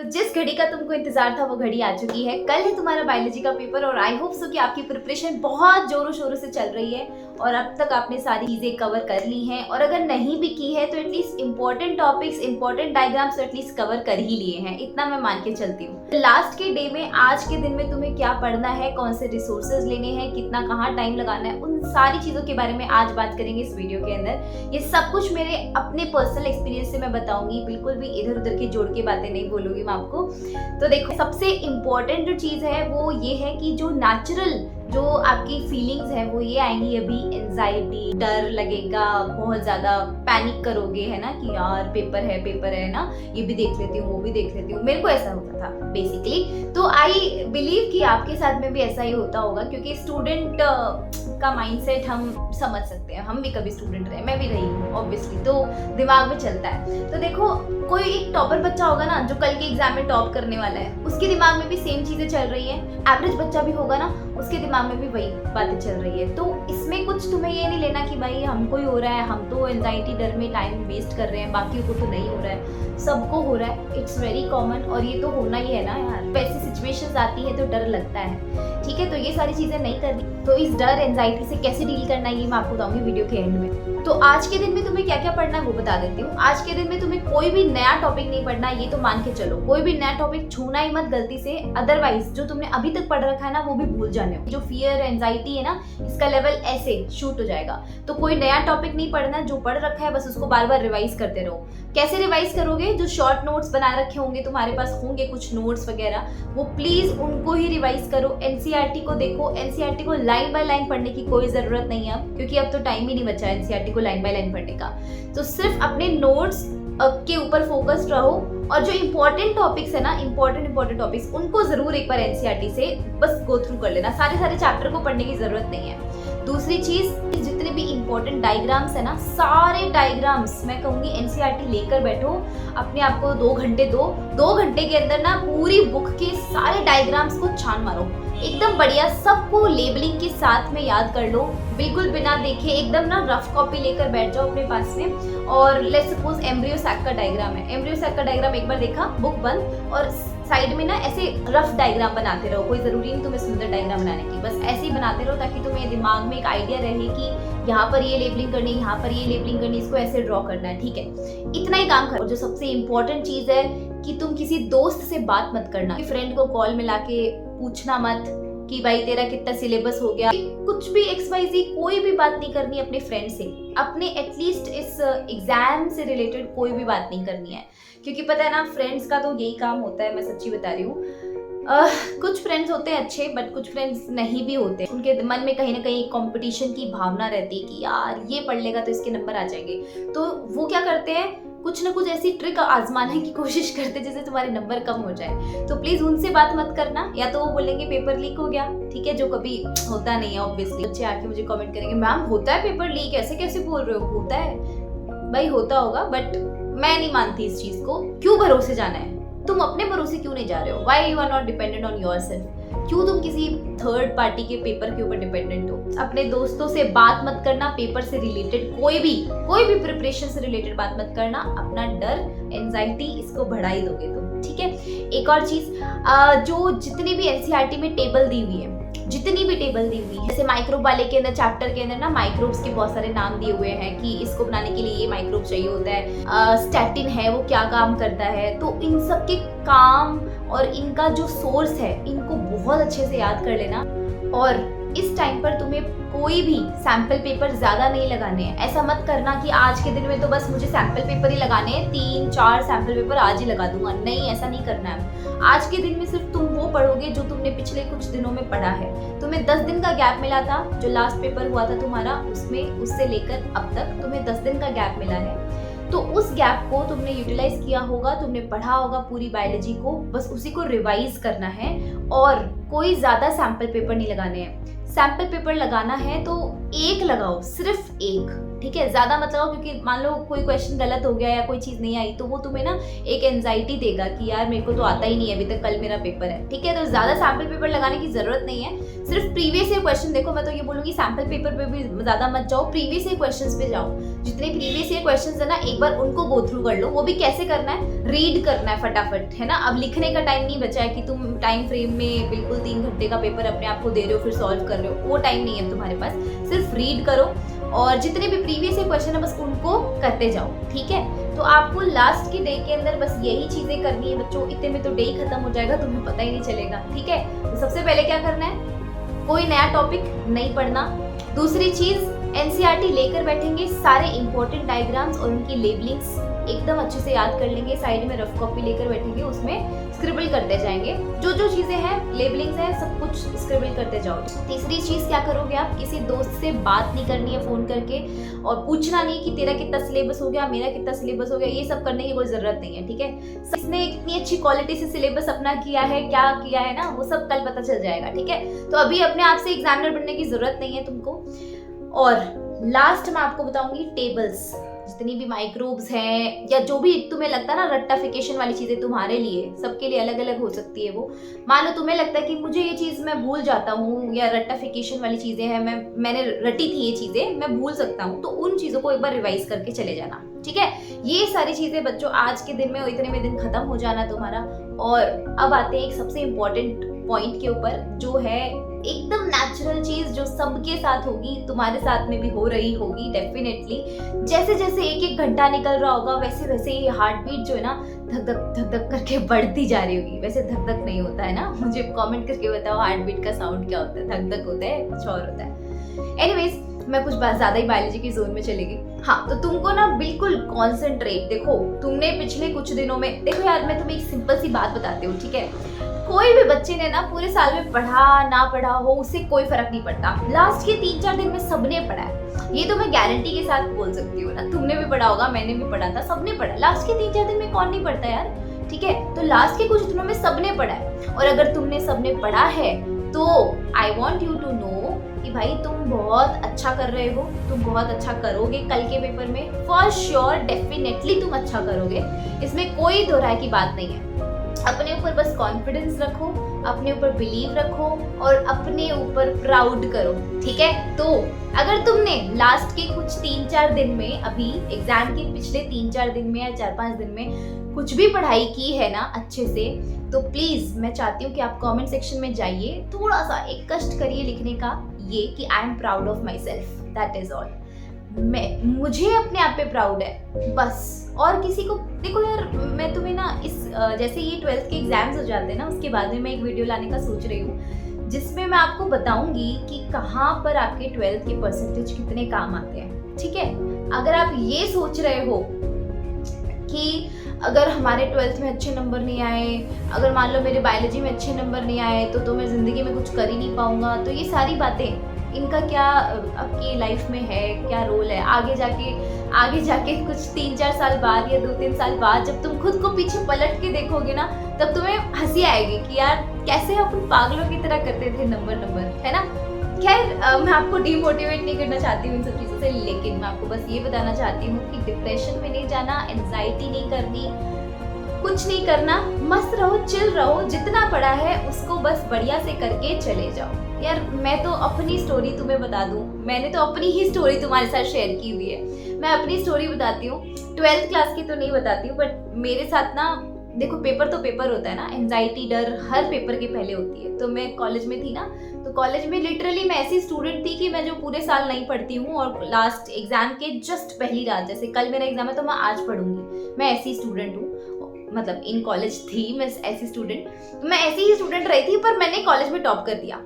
तो जिस घड़ी का तुमको इंतजार था वो घड़ी आ चुकी है। कल है तुम्हारा बायोलॉजी का पेपर और आई होप सो कि आपकी प्रिपरेशन बहुत जोरों शोरों से चल रही है और अब तक आपने सारी चीजें कवर कर ली हैं, और अगर नहीं भी की है तो at least important topics, important diagrams तो एटलीस्ट कवर कर ही लिए हैं, इतना मैं मान के चलती हूँ। लास्ट के डे में, आज के दिन में तुम्हें क्या पढ़ना है, कौन से रिसोर्सेज लेने हैं, कितना कहाँ टाइम लगाना है, उन सारी चीजों के बारे में आज बात करेंगे इस वीडियो के अंदर। ये सब कुछ मेरे अपने पर्सनल एक्सपीरियंस से मैं बताऊंगी, बिल्कुल भी इधर उधर के जोड़ के बातें नहीं बोलूंगी मैं आपको। तो देखो, सबसे इम्पोर्टेंट जो चीज है वो ये है कि जो नेचुरल जो आपकी फीलिंग्स है वो ये आएंगी अभी। एंजाइटी, डर लगेगा, बहुत ज्यादा पैनिक करोगे, है ना, कि यार पेपर है ना, ये भी देख लेती हूँ वो भी देख लेती हूँ। मेरे को ऐसा होता था बेसिकली, तो आई बिलीव कि आपके साथ में भी ऐसा ही होता होगा, क्योंकि स्टूडेंट का माइंडसेट हम समझ सकते हैं। हम भी कभी स्टूडेंट रहे, मैं भी रही हूँ ऑब्वियसली, तो दिमाग में चलता है। तो देखो, कोई एक टॉपर बच्चा होगा ना जो कल के एग्जाम में टॉप करने वाला है, उसके दिमाग में भी सेम चीजें चल रही है। एवरेज बच्चा भी होगा ना, उसके दिमाग में भी वही बातें चल रही है। तो इसमें कुछ तुम्हें ये नहीं लेना कि भाई हमको ही हो रहा है, हम तो एंजाइटी डर में टाइम वेस्ट कर रहे हैं, बाकी को तो नहीं हो रहा है। सबको हो रहा है, इट्स वेरी कॉमन, और ये तो होना ही है ना यार। वैसी सिचुएशंस आती है तो डर लगता है, ठीक है। तो ये सारी चीजें नहीं करनी। तो इस डर, एंजाइटी से कैसे डील करना है ये मैं आपको बताऊंगी वीडियो के एंड में। तो आज के दिन में तुम्हें क्या क्या पढ़ना है वो बता देती हूँ। आज के दिन में तुम्हें कोई भी नया टॉपिक नहीं पढ़ना, ये तो मान के चलो। कोई भी नया टॉपिक छूना ही मत गलती से, अदरवाइज जो तुमने अभी तक पढ़ रखा है ना वो भी भूल जाने हो। जो फियर, एंजाइटी है ना, इसका लेवल ऐसे शूट हो जाएगा। तो कोई नया टॉपिक नहीं पढ़ना, जो पढ़ रखा है बस उसको बार बार रिवाइज करते रहो। कैसे रिवाइज करोगे? जो शॉर्ट नोट्स बना रखे होंगे, तुम्हारे पास होंगे कुछ नोट्स वगैरह, वो प्लीज उनको ही रिवाइज करो। एनसीईआरटी को देखो, एनसीईआरटी को लाइन बाय लाइन पढ़ने की कोई जरूरत नहीं है अब, क्योंकि अब तो टाइम ही नहीं बचा है एनसीईआरटी को लाइन बाय लाइन पढ़ने का। तो सिर्फ अपने नोट्स के ऊपर फोकस्ड रहो, और जो इंपॉर्टेंट टॉपिक्स है ना, इंपॉर्टेंट टॉपिक्स, उनको जरूर एक बार एनसीईआरटी से बस गो थ्रू कर लेना। सारे चैप्टर को पढ़ने की जरूरत नहीं है। दूसरी चीज, जितने भी इंपॉर्टेंट डायग्राम्स है ना, सारे डायग्राम्स मैं कहूंगी एनसीईआरटी लेकर बैठो। अपने आप को 2 घंटे दो, 2 घंटे के अंदर ना पूरी बुक के सारे डायग्राम्स को छान मारो एकदम बढ़िया, सबको लेबलिंग के साथ में याद कर लो, बिल्कुल बिना देखे। एकदम ना रफ कॉपी लेकर बैठ जाओ अपने पास में। और लेट्स सपोज एम्ब्रियो सैक का डायग्राम है, एम्ब्रियो सैक का डायग्राम एक बार देखा, बुक बंद, और साइड में ना ऐसे रफ डायग्राम बनाते रहो। कोई जरूरी नहीं तुम्हें सुंदर डायग्राम बनाने की, बस ऐसे ही बनाते रहो ताकि तुम्हें दिमाग में एक आइडिया रहे कि यहाँ पर ये लेबलिंग करनी, यहाँ पर ये लेबलिंग करनी, इसको ऐसे ड्रॉ करना है, ठीक है। इतना ही काम करो। जो सबसे इंपॉर्टेंट चीज है कि तुम किसी दोस्त से बात मत करना, फ्रेंड को कॉल मिला के पूछना मत कि भाई तेरा कितना सिलेबस हो गया, कुछ भी XYZ कोई भी बात नहीं करनी अपने फ्रेंड से। अपने एटलीस्ट इस एग्जाम से रिलेटेड कोई भी बात नहीं करनी है, क्योंकि पता है ना, फ्रेंड्स का तो यही काम होता है, मैं सच्ची बता रही हूँ। कुछ फ्रेंड्स होते हैं अच्छे, बट कुछ फ्रेंड्स नहीं भी होते। उनके मन में कहीं ना कहीं कंपटीशन की भावना रहती है कि यार ये पढ़ लेगा तो इसके नंबर आ जाएंगे। तो वो क्या करते हैं, कुछ ना कुछ ऐसी ट्रिक आजमाने की कोशिश करते जिससे तुम्हारे नंबर कम हो जाए। तो प्लीज उनसे बात मत करना, या तो वो बोलेंगे पेपर लीक हो गया, ठीक है, जो कभी होता नहीं है ऑब्वियसली। बच्चे आके मुझे कमेंट करेंगे, मैम होता है पेपर लीक, ऐसे कैसे बोल रहे हो? होता है भाई, होता होगा, बट मैं नहीं मानती इस चीज को। क्यों भरोसे जाना है? तुम अपने भरोसे क्यों नहीं जा रहे हो? Why you are not dependent on yourself? क्यों तुम किसी थर्ड पार्टी के पेपर के ऊपर डिपेंडेंट हो? अपने दोस्तों से बात मत करना पेपर से रिलेटेड, कोई भी प्रिपरेशन से रिलेटेड बात मत करना। अपना डर, एंजाइटी, इसको बढ़ा ही दोगे तुम, ठीक है। एक और चीज, जो जितनी भी एनसीईआरटी में टेबल दी हुई है, जितनी भी टेबल दी हुई है, जैसे माइक्रोब वाले के अंदर, चैप्टर के अंदर ना माइक्रोब्स के बहुत सारे नाम दिए हुए हैं कि इसको बनाने के लिए ये माइक्रोब चाहिए होता है। स्टैटिन है, वो क्या काम करता है, तो इन सब के काम और इनका जो सोर्स है, इनको बहुत अच्छे से याद कर लेना। और इस टाइम पर तुम्हें कोई भी सैंपल पेपर ज्यादा नहीं लगाने हैं। ऐसा मत करना कि आज के दिन में तो बस मुझे सैंपल पेपर ही लगाने हैं, 3-4 सैंपल पेपर आज ही लगा दूंगा। नहीं, ऐसा नहीं करना है। आज के दिन में सिर्फ तुम वो पढ़ोगे जो तुमने पिछले कुछ दिनों में पढ़ा है। तुम्हें 10 दिन का गैप मिला था, जो लास्ट पेपर हुआ था तुम्हारा, उसमें उससे लेकर अब तक तुम्हें 10 दिन का गैप मिला है। तो उस गैप को तुमने यूटिलाइज किया होगा, तुमने पढ़ा होगा पूरी बायोलॉजी को, बस उसी को रिवाइज करना है। और कोई ज्यादा सैंपल पेपर नहीं लगाने हैं। सैंपल पेपर लगाना है तो एक लगाओ, सिर्फ एक, ठीक है, ज्यादा मत लगाओ, क्योंकि मान लो कोई क्वेश्चन गलत हो गया या कोई चीज नहीं आई तो वो तुम्हें ना एक एंजाइटी देगा कि यार मेरे को तो आता ही नहीं है अभी तक, कल मेरा पेपर है, ठीक है। तो ज्यादा सैंपल पेपर लगाने की जरूरत नहीं है। सिर्फ प्रीवियस ईयर क्वेश्चन देखो। मैं तो ये बोलूंगी सैंपल पेपर पे भी ज्यादा मत जाओ, प्रीवियस ईयर क्वेश्चंस पे जाओ। जितने प्रीवियस ईयर क्वेश्चंस है ना, एक बार उनको गो थ्रू कर लो। वो भी कैसे करना है, रीड करना है फटाफट, है ना। अब लिखने का टाइम नहीं बचा है कि तुम टाइम फ्रेम में बिल्कुल 3 घंटे का पेपर अपने आप को दे रहे हो फिर सॉल्व कर रहे हो, वो टाइम नहीं है तुम्हारे पास। सिर्फ रीड करो और जितने भी प्रीवियस ईयर क्वेश्चन है बस उनको करते जाओ, ठीक है। तो आपको लास्ट के डे के अंदर बस यही चीजें करनी है बच्चों। इतने में तो डे ही खत्म हो जाएगा, तुम्हें पता ही नहीं चलेगा, ठीक है। तो सबसे पहले क्या करना है, कोई नया टॉपिक नहीं पढ़ना। दूसरी चीज, एनसीईआरटी लेकर बैठेंगे, सारे इंपॉर्टेंट डायग्राम्स और उनकी लेबलिंग्स एकदम अच्छे से याद कर लेंगे। साइड में रफ कॉपी लेकर बैठेंगे, उसमें स्क्रिबल करते जाएंगे, जो जो चीजें हैं, लेबलिंग्स हैं, सब कुछ स्क्रिबल करते जाओ। तीसरी चीज क्या करोगे आप, किसी दोस्त से बात नहीं करनी है फोन करके और पूछना नहीं कि तेरा कितना सिलेबस हो गया, मेरा कितना सिलेबस हो गया, ये सब करने की कोई जरूरत नहीं है, ठीक है। इसने इतनी अच्छी क्वालिटी से सिलेबस अपना किया है, क्या किया है ना, वो सब कल पता चल जाएगा, ठीक है। तो अभी अपने आप से एग्जामिनर बनने की जरूरत नहीं है तुमको। और लास्ट में आपको बताऊंगी टेबल्स, जितनी भी माइक्रोब्स हैं या जो भी तुम्हें लगता है ना रट्टाफिकेशन वाली चीजें तुम्हारे लिए, सबके लिए अलग अलग हो सकती है वो। मान लो तुम्हें लगता है कि मुझे ये चीज मैं भूल जाता हूँ या रट्टाफिकेशन वाली चीजें हैं, मैंने रटी थी ये चीजें, मैं भूल सकता हूँ, तो उन चीजों को एक बार रिवाइज करके चले जाना, ठीक है। ये सारी चीजें बच्चों आज के दिन में, इतने में दिन खत्म हो जाना तुम्हारा। और अब आते हैं एक सबसे इम्पोर्टेंट पॉइंट के ऊपर, जो है एकदम नेचुरल चीज जो सबके साथ होगी, तुम्हारे साथ में भी हो रही होगी डेफिनेटली। जैसे जैसे एक एक घंटा निकल रहा होगा वैसे वैसे ये हार्ट बीट जो है ना धक धक करके बढ़ती जा रही होगी। वैसे धक धक नहीं होता है ना, मुझे कमेंट करके बताओ हार्ट बीट का साउंड क्या होता है, धक धक होता है, कुछ और होता है। एनीवेज, मैं कुछ ज्यादा ही बायोलॉजी की जोन में चली गई। हाँ, तो तुमको ना बिल्कुल कॉन्सेंट्रेट, देखो तुमने पिछले कुछ दिनों में, देखो यार मैं तुम्हें एक सिंपल सी बात बताती हूँ, ठीक है। कोई भी बच्चे ने ना पूरे साल में पढ़ा ना पढ़ा हो, उससे कोई फर्क नहीं पड़ता। लास्ट के 3-4 दिन में सबने पढ़ा है, ये तो मैं गारंटी के साथ बोल सकती हूँ ना। तुमने भी पढ़ा होगा, मैंने भी पढ़ा था, सबने पढ़ा। लास्ट के 3-4 दिन में कौन नहीं पढ़ता यार, ठीक है। तो लास्ट के कुछ दिनों में सबने पढ़ा है, और अगर तुमने सबने पढ़ा है तो I want you to know कि भाई तुम बहुत अच्छा कर रहे हो, तुम बहुत अच्छा करोगे कल के पेपर में, फॉर श्योर डेफिनेटली तुम अच्छा करोगे, इसमें कोई दो राय की बात नहीं है। अपने ऊपर बस कॉन्फिडेंस रखो, अपने ऊपर बिलीव रखो और अपने ऊपर प्राउड करो, ठीक है। तो अगर तुमने लास्ट के कुछ 3-4 दिन में, अभी एग्जाम के पिछले 3-4 दिन में या 4-5 दिन में कुछ भी पढ़ाई की है ना अच्छे से, तो प्लीज मैं चाहती हूँ कि आप कमेंट सेक्शन में जाइए, थोड़ा सा एक कष्ट करिए लिखने का, ये कि आई am proud of my self, that is all. मुझे अपने आप पे प्राउड है बस, और किसी को, देखो यार मैं तुम्हें ना इस जैसे ये 12th के एग्जाम्स हो जाते हैं ना, उसके बाद में मैं एक वीडियो लाने का सोच रही हूँ जिसमें मैं आपको बताऊंगी कि कहाँ पर आपके 12th के परसेंटेज कितने काम आते हैं, ठीक है। अगर आप ये सोच रहे हो कि अगर हमारे 12th में अच्छे नंबर नहीं आए, अगर मान लो मेरे बायोलॉजी में अच्छे नंबर नहीं आए तो मैं जिंदगी में कुछ कर ही नहीं पाऊंगा, तो ये सारी बातें, इनका क्या आपकी लाइफ में है, क्या रोल है आगे जाके कुछ 3-4 साल बाद या 2-3 साल बाद जब तुम खुद को पीछे पलट के देखोगे ना, तब तुम्हें हंसी आएगी कि यार कैसे अपन पागलों की तरह करते थे नंबर, है ना। खैर मैं आपको डिमोटिवेट नहीं करना चाहती हूँ इन सब चीज़ों से, लेकिन मैं आपको बस ये बताना चाहती हूँ कि डिप्रेशन में नहीं जाना, एंजाइटी नहीं करनी, कुछ नहीं करना, मस्त रहो, चिल रहो, जितना पढ़ा है उसको बस बढ़िया से करके चले जाओ। यार मैं तो अपनी स्टोरी तुम्हें बता दूं, मैंने तो अपनी ही स्टोरी तुम्हारे साथ शेयर की हुई है, मैं अपनी स्टोरी बताती हूँ। 12th क्लास की तो नहीं बताती हूँ, बट मेरे साथ ना देखो पेपर तो पेपर होता है ना, एंजाइटी डर हर पेपर के पहले होती है। तो मैं कॉलेज में थी ना, तो कॉलेज में लिटरली मैं ऐसी स्टूडेंट थी कि मैं जो पूरे साल नहीं पढ़ती हूँ और लास्ट एग्जाम के जस्ट पहली रात, जैसे कल मेरा एग्जाम है तो मैं आज पढ़ूंगी, मैं ऐसी स्टूडेंट हूँ। मतलब इन कॉलेज थी मैं ऐसी स्टूडेंट, तो मैं ऐसी ही स्टूडेंट रही थी, पर मैंने कॉलेज में टॉप कर दिया।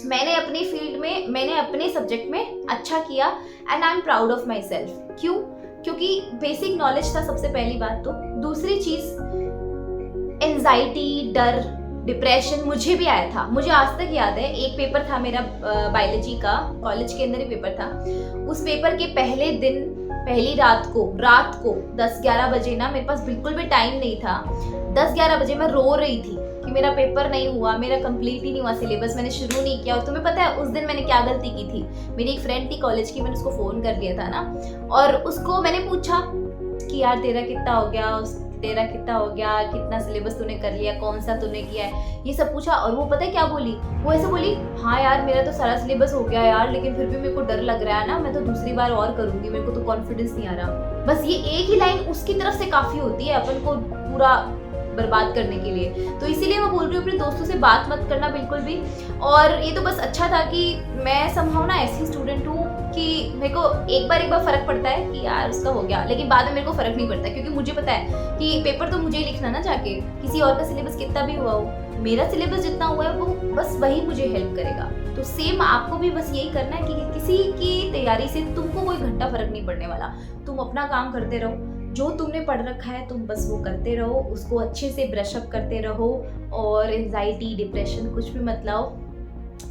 मैंने अपनी फील्ड में, मैंने अपने सब्जेक्ट में अच्छा किया and I am proud of my self. क्यों? क्योंकि बेसिक नॉलेज था सबसे पहली बात तो। दूसरी चीज, एंजाइटी, डर, डिप्रेशन मुझे भी आया था, मुझे आज तक याद है। एक पेपर था मेरा बायोलॉजी का, कॉलेज के अंदर ही पेपर था। उस पेपर के पहले दिन, पहली रात को 10-11 बजे ना, मेरे पास बिल्कुल भी टाइम नहीं था। 10-11 बजे मैं रो रही थी कि मेरा पेपर नहीं हुआ, मेरा कंप्लीट ही नहीं हुआ सिलेबस, मैंने शुरू नहीं किया। और तुम्हें पता है उस दिन मैंने क्या गलती की थी? मेरी एक फ्रेंड थी कॉलेज की, मैंने उसको फोन कर दिया था ना, और उसको मैंने पूछा कि यार तेरा कितना हो गया, तेरा कितना हो गया, कितना सिलेबस तूने कर लिया, कौन सा तूने किया है, ये सब पूछा। और वो पता है क्या बोली, वो ऐसे बोली, हाँ यार मेरा तो सारा सिलेबस हो गया यार, लेकिन फिर भी मेरे को डर लग रहा है ना, मैं तो दूसरी बार और करूंगी, मेरे को तो कॉन्फिडेंस नहीं आ रहा। बस ये एक ही लाइन उसकी तरफ से काफी होती है अपन को पूरा बर्बाद करने के लिए। तो इसीलिए मैं बोल रही हूँ अपने दोस्तों से बात मत करना बिल्कुल भी। और ये तो बस अच्छा था कि मैं समहाउ ना ऐसी स्टूडेंट हूँ कि मेरे को एक बार फर्क पड़ता है कि यार उसका हो गया, लेकिन बाद में मेरे को फर्क नहीं पड़ता, क्योंकि मुझे पता है कि पेपर तो मुझे ही लिखना ना जाके, किसी और का सिलेबस कितना भी हुआ हो, मेरा सिलेबस जितना हुआ है वो बस वही मुझे हेल्प करेगा। तो सेम आपको भी बस यही करना है कि किसी की तैयारी से तुमको कोई घंटा फर्क नहीं पड़ने वाला। तुम अपना काम करते रहो, जो तुमने पढ़ रखा है तुम बस वो करते रहो, उसको अच्छे से ब्रशअप करते रहो, और एंजाइटी डिप्रेशन कुछ भी मत लाओ।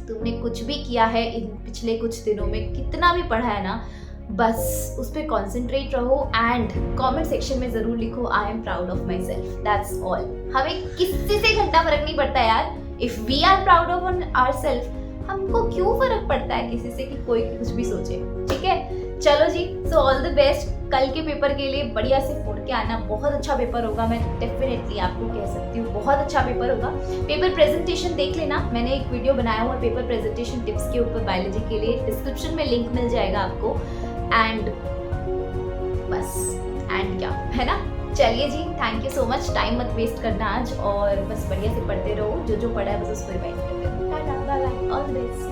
तुमने कुछ भी किया है इन पिछले कुछ दिनों में, कितना भी पढ़ा है ना, बस उस पर कॉन्सेंट्रेट रहो एंड कमेंट सेक्शन में जरूर लिखो I am proud of my self, that's all. हमें किसी से घंटा फर्क नहीं पड़ता यार, if we are proud of our self, हमको क्यों फर्क पड़ता है किसी से कि कोई कुछ भी सोचे, ठीक है। चलो जी, सो ऑल द बेस्ट कल के पेपर के लिए, बढ़िया से फोड़ के आना, बहुत अच्छा पेपर होगा, मैं डेफिनेटली आपको कह सकती हूँ बहुत अच्छा पेपर होगा। पेपर प्रेजेंटेशन देख लेना, मैंने एक वीडियो बनाया हुआ पेपर प्रेजेंटेशन टिप्स के ऊपर बायोलॉजी के लिए, डिस्क्रिप्शन में लिंक मिल जाएगा आपको। एंड बस, एंड क्या है ना। चलिए जी, thank you so much, time मत वेस्ट करना आज, और बस बढ़िया से पढ़ते रहो, जो जो पढ़ा है बस उसको रिवाइज करते रहो। Bye bye, all the best.